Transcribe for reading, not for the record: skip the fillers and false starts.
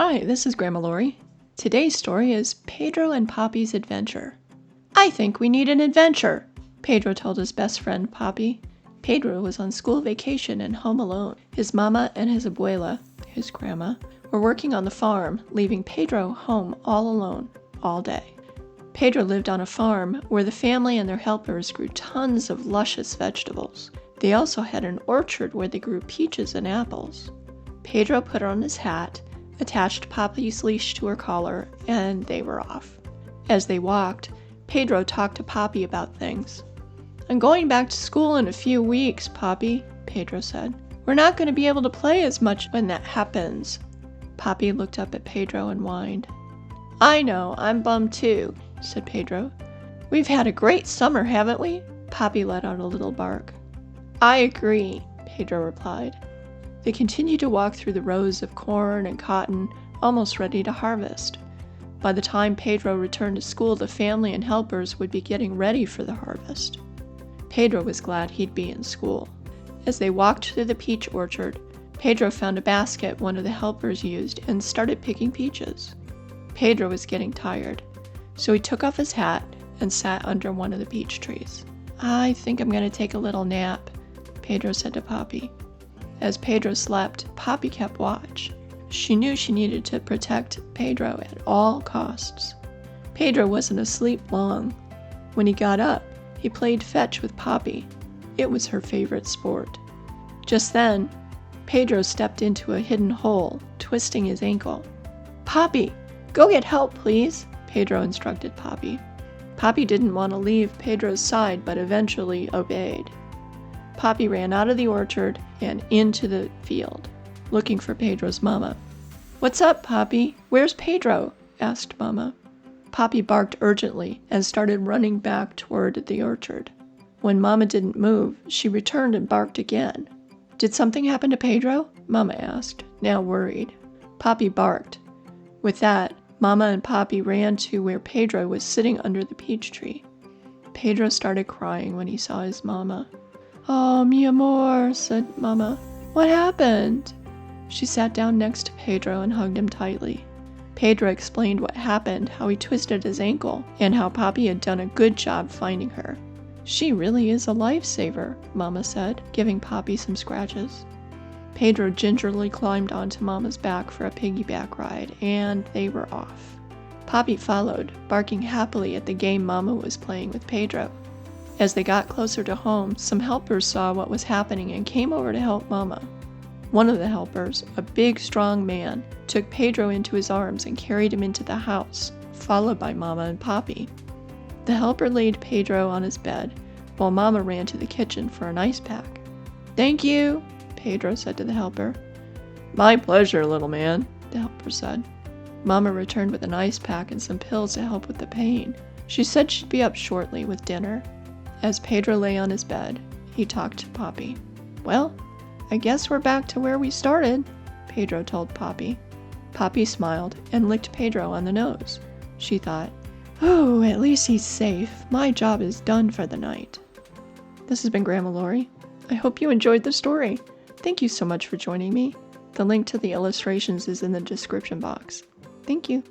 Hi, this is Grandma Laurie. Today's story is Pedro and Poppy's Adventure. I think we need an adventure, Pedro told his best friend Poppy. Pedro was on school vacation and home alone. His mama and his abuela, his grandma, were working on the farm, leaving Pedro home all alone, all day. Pedro lived on a farm where the family and their helpers grew tons of luscious vegetables. They also had an orchard where they grew peaches and apples. Pedro put on his hat, attached Poppy's leash to her collar, and they were off. As they walked, Pedro talked to Poppy about things. I'm going back to school in a few weeks, Poppy, Pedro said. We're not going to be able to play as much when that happens. Poppy looked up at Pedro and whined. I know, I'm bummed too, said Pedro. We've had a great summer, haven't we? Poppy let out a little bark. I agree, Pedro replied. They continued to walk through the rows of corn and cotton, almost ready to harvest. By the time Pedro returned to school, the family and helpers would be getting ready for the harvest. Pedro was glad he'd be in school. As they walked through the peach orchard, Pedro found a basket one of the helpers used and started picking peaches. Pedro was getting tired, so he took off his hat and sat under one of the peach trees. I think I'm going to take a little nap, Pedro said to Poppy. As Pedro slept, Poppy kept watch. She knew she needed to protect Pedro at all costs. Pedro wasn't asleep long. When he got up, he played fetch with Poppy. It was her favorite sport. Just then, Pedro stepped into a hidden hole, twisting his ankle. Poppy, go get help, please, Pedro instructed Poppy. Poppy didn't want to leave Pedro's side, but eventually obeyed. Poppy ran out of the orchard and into the field, looking for Pedro's mama. What's up, Poppy? Where's Pedro? Asked Mama. Poppy barked urgently and started running back toward the orchard. When Mama didn't move, she returned and barked again. Did something happen to Pedro? Mama asked, now worried. Poppy barked. With that, Mama and Poppy ran to where Pedro was sitting under the peach tree. Pedro started crying when he saw his mama. Oh, mi amor, said Mama. What happened? She sat down next to Pedro and hugged him tightly. Pedro explained what happened, how he twisted his ankle, and how Poppy had done a good job finding her. She really is a lifesaver, Mama said, giving Poppy some scratches. Pedro gingerly climbed onto Mama's back for a piggyback ride, and they were off. Poppy followed, barking happily at the game Mama was playing with Pedro. As they got closer to home, some helpers saw what was happening and came over to help Mama. One of the helpers, a big, strong man, took Pedro into his arms and carried him into the house, followed by Mama and Poppy. The helper laid Pedro on his bed, while Mama ran to the kitchen for an ice pack. Thank you, Pedro said to the helper. My pleasure, little man, the helper said. Mama returned with an ice pack and some pills to help with the pain. She said she'd be up shortly with dinner. As Pedro lay on his bed, he talked to Poppy. Well, I guess we're back to where we started, Pedro told Poppy. Poppy smiled and licked Pedro on the nose. She thought, oh, at least he's safe. My job is done for the night. This has been Grandma Laurie. I hope you enjoyed the story. Thank you so much for joining me. The link to the illustrations is in the description box. Thank you.